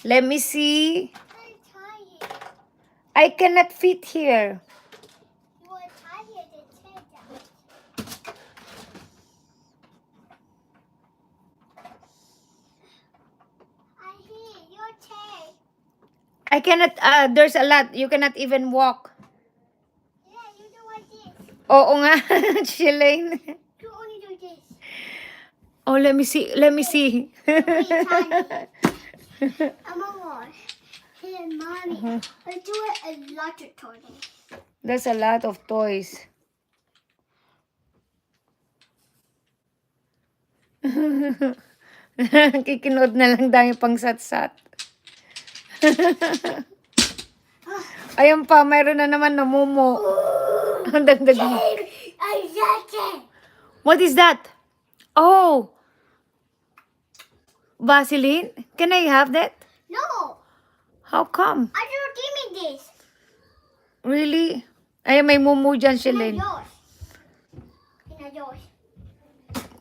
Let me see. I cannot fit here. You want to tie here to take that. I hear your chair. I cannot, there's a lot. You cannot even walk. Yeah, you do like this. Oo nga, Shilane. You only do this. Oh, let me see. Let me see. Wait, tiny. I'm a wash. Here, mommy. I do it a lot of toys. There's a lot of toys. Kikinood na lang dami pang sat-sat. Ayun pa, mayroon na naman na mumo. Ang dagdag mo. I like it. What is that? Oh! Vaseline? Can I have that? No, How come? I don't give me this. Really? Ay, may mumu dyan, It's Shilane. yours. It's not yours.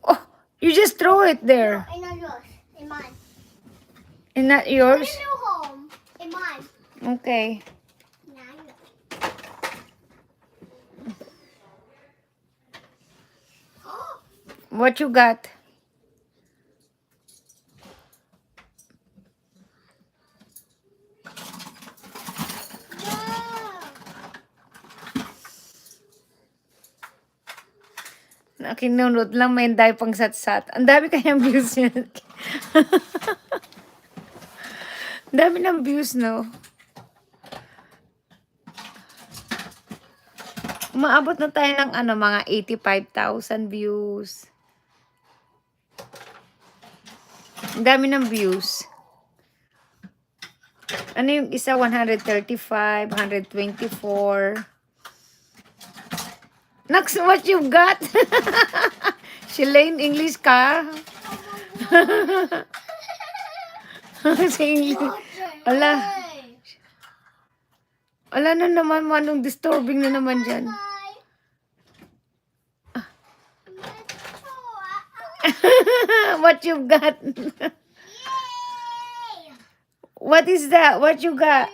Oh, you just throw it there. It's not yours. It's mine. And not yours? It's new home. It's mine. Okay. What you got? Nakinunod lang, may dahil pang sat-sat. Ang dami kayang views yan. Ang dami ng views, no? Umaabot na tayo ng mga 85,000 views. Ang dami ng views. Ano yung isa? 135, 124. Next, what you got? Shilane, English ka? Sa English. Ala. Ala na naman, manong disturbing na naman dyan. What you got? What is that? What you got?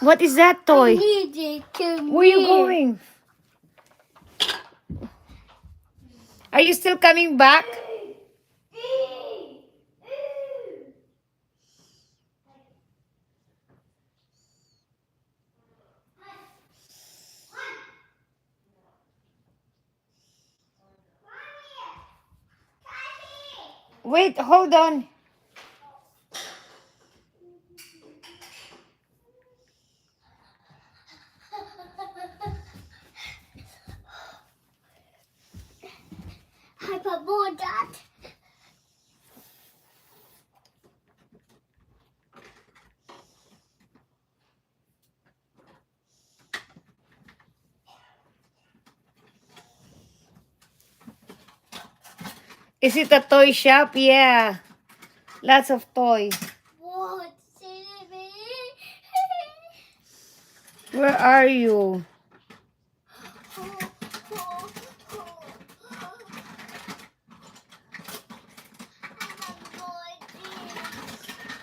What is that toy? Where you going? Are you still coming back? Wait, hold on. I put more that. Is it a toy shop? Yeah. Lots of toys. What? Where are you?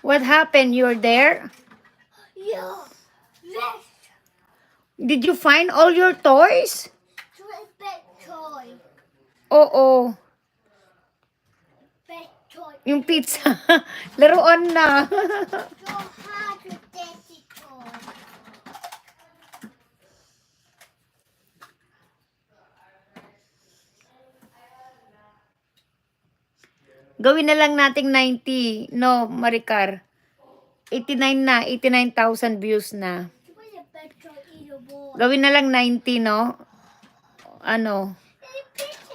What happened? You're there? Yeah. Yes. Did you find all your toys? Bed toy. Oo. Bed toy. Yung pizza. Laruan na. So hard to take it toy. Gawin na lang nating 90. No, Maricar. 89 na. 89,000 views na. Where's the bed toy in the board? Gawin na lang 90, no? Ano?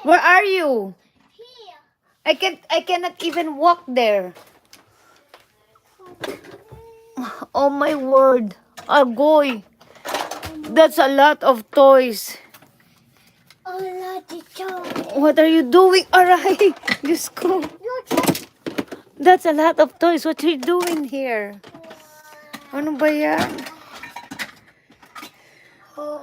Where are you? Here. I cannot even walk there. Oh my word. Agoy. That's a lot of toys. Oh, not the toy. What are you doing? Aray. Diyos ko. Your toy. That's a lot of toys. What are you doing here? Ano ba yan? Oh.